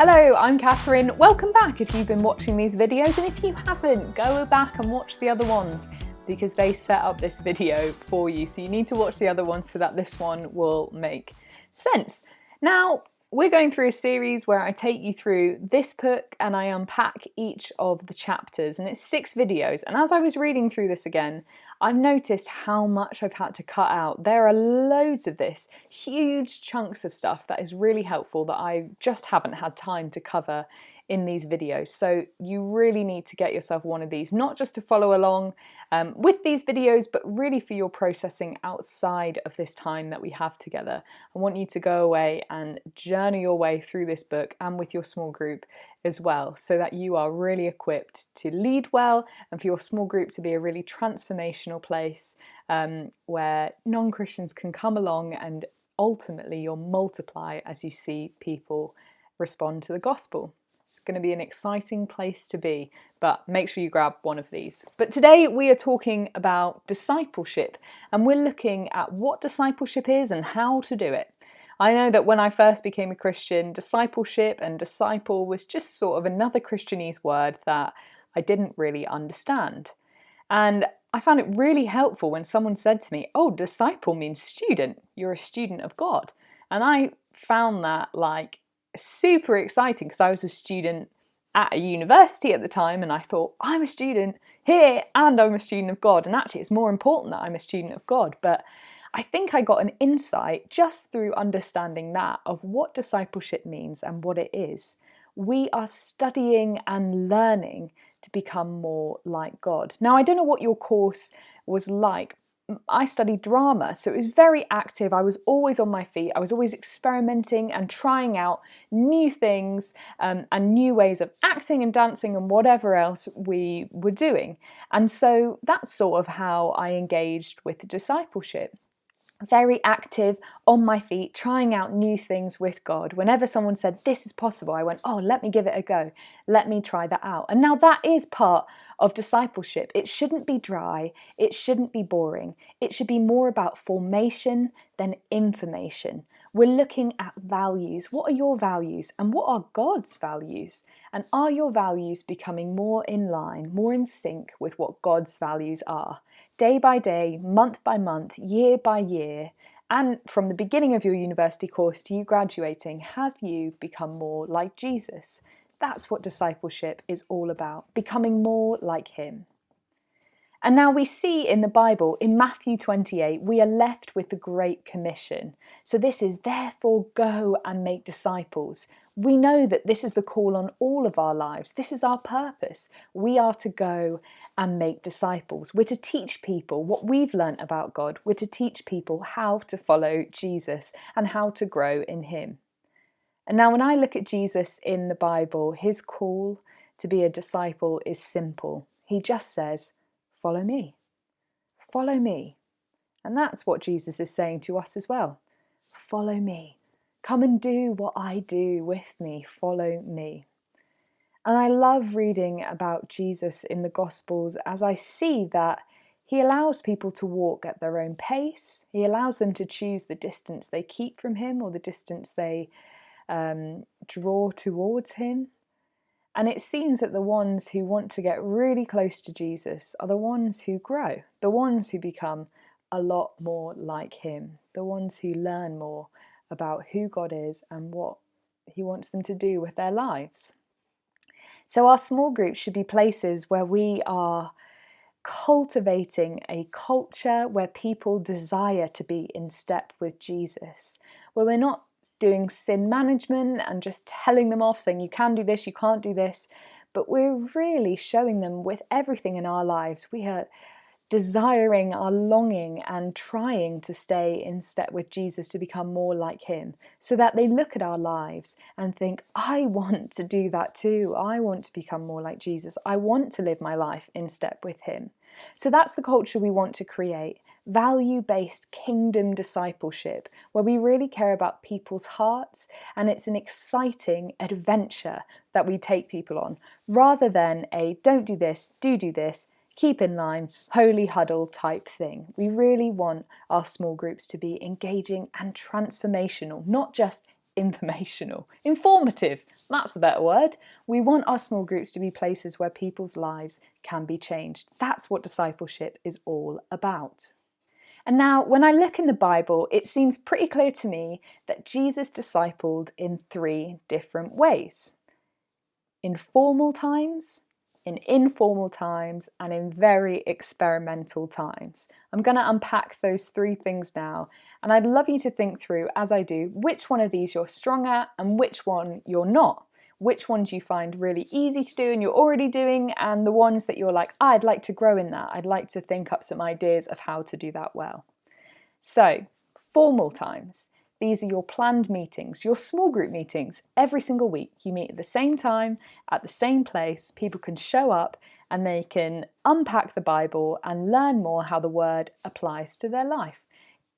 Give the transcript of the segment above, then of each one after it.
Hello, I'm Catherine. Welcome back if you've been watching these videos, and if you haven't, go back and watch the other ones because they set up this video for you. So you need to watch the other ones so that this one will make sense. Now, we're going through a series where I take you through this book and I unpack each of the chapters, and it's 6 videos. And as I was reading through this again, I've noticed how much I've had to cut out. There are loads of this, huge chunks of stuff that is really helpful that I just haven't had time to cover in these videos. So you really need to get yourself one of these, not just to follow along with these videos, but really for your processing outside of this time that we have together. I want you to go away and journey your way through this book and with your small group as well, so that you are really equipped to lead well and for your small group to be a really transformational place where non-Christians can come along and ultimately you'll multiply as you see people respond to the gospel. It's going to be an exciting place to be, but make sure you grab one of these. But today we are talking about discipleship, and we're looking at what discipleship is and how to do it. I know that when I first became a Christian, discipleship and disciple was just sort of another Christianese word that I didn't really understand. And I found it really helpful when someone said to me, oh, disciple means student, you're a student of God. And I found that like super exciting because I was a student at a university at the time, and I thought, I'm a student here and I'm a student of God, and actually it's more important that I'm a student of God. But I think I got an insight just through understanding that of what discipleship means and what it is. We are studying and learning to become more like God. Now, I don't know what your course was like. I studied drama, so it was very active. I was always on my feet. I was always experimenting and trying out new things and new ways of acting and dancing and whatever else we were doing. And so that's sort of how I engaged with discipleship. Very active, on my feet, trying out new things with God. Whenever someone said, this is possible, I went, oh, let me give it a go. Let me try that out. And now that is part of discipleship. It shouldn't be dry. It shouldn't be boring. It should be more about formation than information. We're looking at values. What are your values? And what are God's values? And are your values becoming more in line, more in sync with what God's values are? Day by day, month by month, year by year, and from the beginning of your university course to you graduating, have you become more like Jesus? That's what discipleship is all about, becoming more like him. And now we see in the Bible, in Matthew 28, we are left with the Great Commission. So this is, therefore, go and make disciples. We know that this is the call on all of our lives. This is our purpose. We are to go and make disciples. We're to teach people what we've learnt about God. We're to teach people how to follow Jesus and how to grow in him. And now when I look at Jesus in the Bible, his call to be a disciple is simple. He just says, follow me. Follow me. And that's what Jesus is saying to us as well. Follow me. Come and do what I do with me. Follow me. And I love reading about Jesus in the Gospels as I see that he allows people to walk at their own pace. He allows them to choose the distance they keep from him or the distance they draw towards him. And it seems that the ones who want to get really close to Jesus are the ones who grow, the ones who become a lot more like him, the ones who learn more about who God is and what he wants them to do with their lives. So our small groups should be places where we are cultivating a culture where people desire to be in step with Jesus, where we're not doing sin management and just telling them off, saying you can do this, you can't do this, but we're really showing them with everything in our lives. We are desiring, are longing and trying to stay in step with Jesus to become more like him, so that they look at our lives and think, I want to do that too. I want to become more like Jesus. I want to live my life in step with him. So that's the culture we want to create. Value-based kingdom discipleship, where we really care about people's hearts, and it's an exciting adventure that we take people on, rather than a don't do this, do this, keep in line, holy huddle type thing. We really want our small groups to be engaging and transformational, not just informative, that's a better word. We want our small groups to be places where people's lives can be changed. That's what discipleship is all about. And now, when I look in the Bible, it seems pretty clear to me that Jesus discipled in 3 different ways: in formal times, in informal times, and in very experimental times. I'm going to unpack those 3 things now, and I'd love you to think through, as I do, which one of these you're strong at and which one you're not. Which ones you find really easy to do and you're already doing, and the ones that you're like, I'd like to grow in that. I'd like to think up some ideas of how to do that well. So, formal times. These are your planned meetings, your small group meetings. Every single week you meet at the same time, at the same place. People can show up and they can unpack the Bible and learn more how the word applies to their life.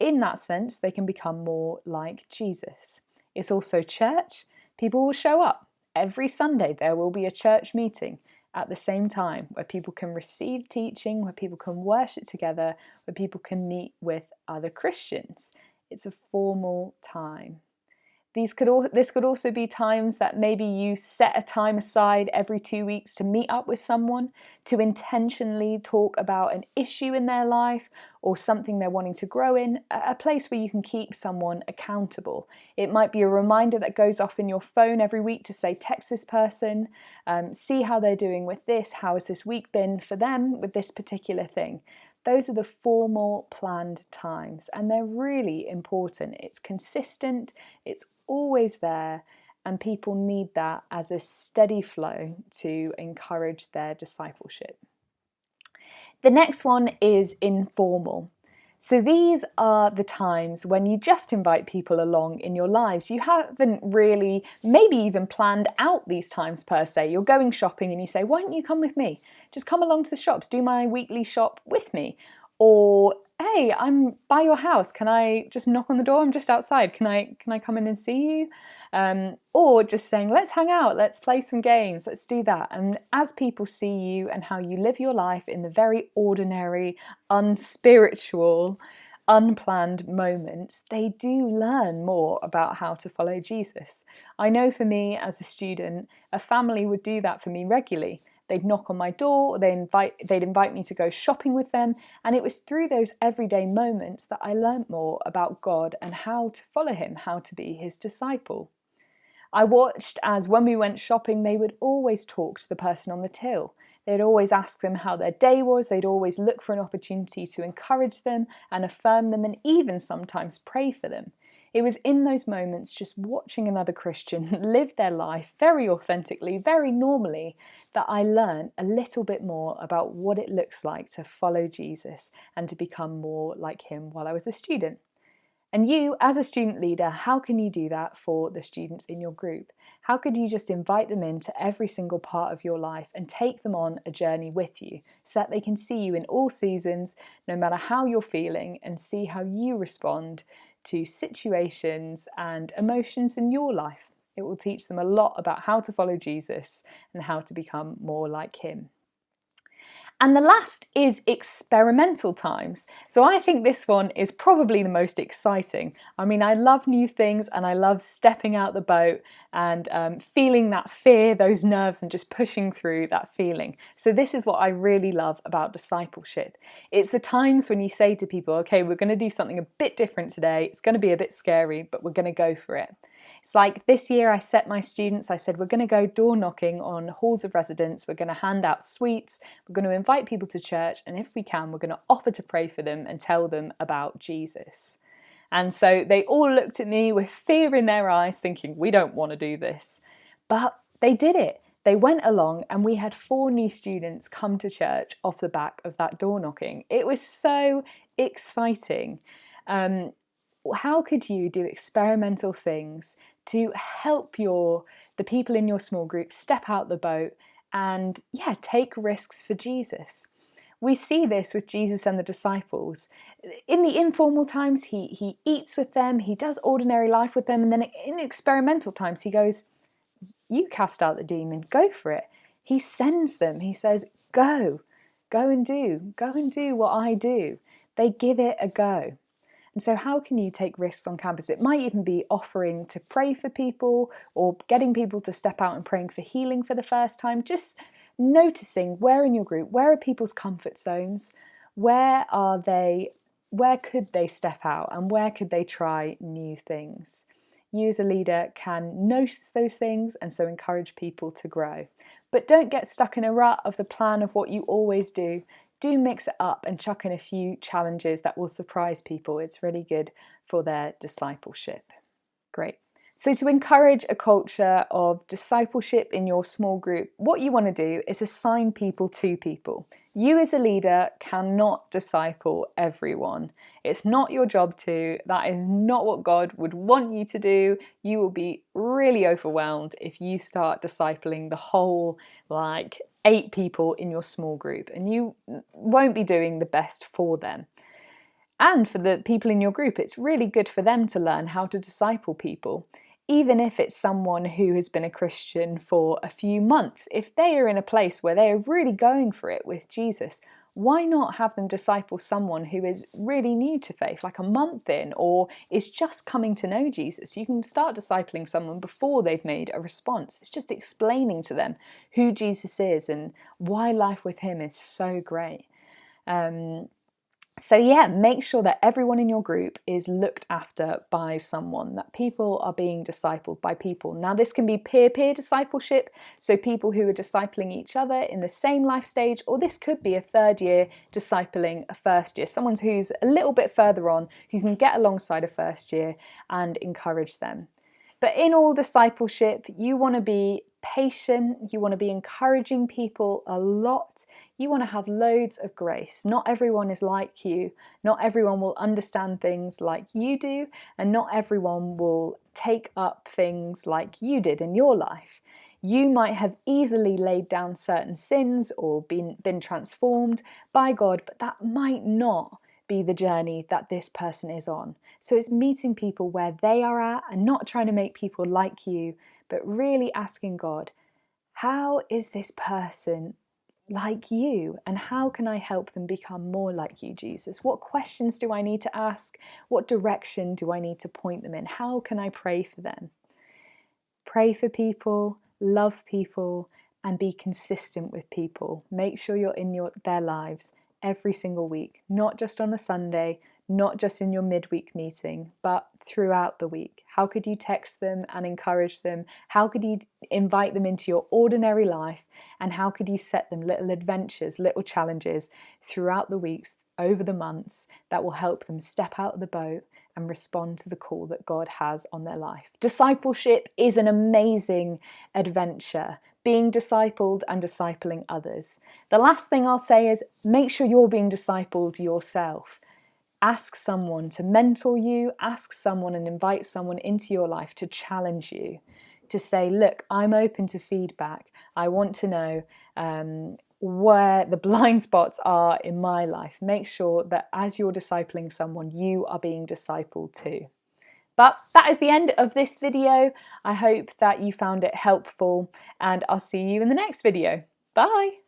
In that sense, they can become more like Jesus. It's also church. People will show up. Every Sunday there will be a church meeting at the same time where people can receive teaching, where people can worship together, where people can meet with other Christians. It's a formal time. This could also be times that maybe you set a time aside every 2 weeks to meet up with someone, to intentionally talk about an issue in their life or something they're wanting to grow in, a place where you can keep someone accountable. It might be a reminder that goes off in your phone every week to say, text this person, see how they're doing with this, how has this week been for them with this particular thing. Those are the formal planned times, and they're really important. It's consistent, it's always there, and people need that as a steady flow to encourage their discipleship. The next one is informal. So these are the times when you just invite people along in your lives. You haven't really, maybe even planned out these times per se. You're going shopping and you say, why don't you come with me? Just come along to the shops, do my weekly shop with me. Or, hey, I'm by your house, can I just knock on the door? I'm just outside, can I come in and see you? Or just saying, let's hang out, let's play some games, let's do that. And as people see you and how you live your life in the very ordinary, unspiritual, unplanned moments, they do learn more about how to follow Jesus. I know for me as a student, a family would do that for me regularly. They'd knock on my door, or they'd invite me to go shopping with them, and it was through those everyday moments that I learnt more about God and how to follow him, how to be his disciple. I watched as when we went shopping, they would always talk to the person on the till. They'd always ask them how their day was, they'd always look for an opportunity to encourage them and affirm them, and even sometimes pray for them. It was in those moments, just watching another Christian live their life very authentically, very normally, that I learned a little bit more about what it looks like to follow Jesus and to become more like him while I was a student. And you, as a student leader, how can you do that for the students in your group? How could you just invite them into every single part of your life and take them on a journey with you so that they can see you in all seasons, no matter how you're feeling, and see how you respond to situations and emotions in your life? It will teach them a lot about how to follow Jesus and how to become more like him. And the last is experimental times. So I think this one is probably the most exciting. I mean, I love new things and I love stepping out the boat and feeling that fear, those nerves, and just pushing through that feeling. So this is what I really love about discipleship. It's the times when you say to people, okay, we're going to do something a bit different today. It's going to be a bit scary, but we're going to go for it. It's like this year I set my students, I said, we're going to go door knocking on halls of residence. We're going to hand out sweets. We're going to invite people to church. And if we can, we're going to offer to pray for them and tell them about Jesus. And so they all looked at me with fear in their eyes, thinking, we don't want to do this. But they did it. They went along and we had 4 new students come to church off the back of that door knocking. It was so exciting. How could you do experimental things to help the people in your small group step out the boat and take risks for Jesus? We see this with Jesus and the disciples. In the informal times, he eats with them, he does ordinary life with them, and then in experimental times, he goes, you cast out the demon, go for it. He sends them, he says, go and do what I do. They give it a go. And so how can you take risks on campus? It might even be offering to pray for people or getting people to step out and praying for healing for the first time. Just noticing where in your group, where are people's comfort zones? Where could they step out and where could they try new things? You as a leader can notice those things and so encourage people to grow. But don't get stuck in a rut of the plan of what you always do. Do mix it up and chuck in a few challenges that will surprise people. It's really good for their discipleship. Great. So to encourage a culture of discipleship in your small group, what you want to do is assign people to people. You as a leader cannot disciple everyone. It's not your job to. That is not what God would want you to do. You will be really overwhelmed if you start discipling the whole 8 people in your small group, and you won't be doing the best for them. And for the people in your group, it's really good for them to learn how to disciple people. Even if it's someone who has been a Christian for a few months, if they are in a place where they are really going for it with Jesus, why not have them disciple someone who is really new to faith, like a month in, or is just coming to know Jesus? You can start discipling someone before they've made a response. It's just explaining to them who Jesus is and why life with him is so great. So yeah, make sure that everyone in your group is looked after by someone, that people are being discipled by people. Now this can be peer-peer discipleship, so people who are discipling each other in the same life stage, or this could be a third year discipling a first year, someone who's a little bit further on, who can get alongside a first year and encourage them. But in all discipleship, you want to be patient, you want to be encouraging people a lot, you want to have loads of grace. Not everyone is like you, not everyone will understand things like you do, and not everyone will take up things like you did in your life. You might have easily laid down certain sins or been transformed by God, but that might not be the journey that this person is on. So it's meeting people where they are at and not trying to make people like you, but really asking God, how is this person like you, and how can I help them become more like you, Jesus? What questions do I need to ask? What direction do I need to point them in? How can I pray for them? Pray for people, love people, and be consistent with people. Make sure you're in their lives every single week, not just on a Sunday, not just in your midweek meeting, but throughout the week. How could you text them and encourage them? How could you invite them into your ordinary life? And how could you set them little adventures, little challenges throughout the weeks, over the months, that will help them step out of the boat and respond to the call that God has on their life? Discipleship is an amazing adventure, being discipled and discipling others. The last thing I'll say is make sure you're being discipled yourself. Ask someone to mentor you, ask someone and invite someone into your life to challenge you, to say, look, I'm open to feedback. I want to know where the blind spots are in my life. Make sure that as you're discipling someone, you are being discipled too. But that is the end of this video. I hope that you found it helpful, and I'll see you in the next video. Bye!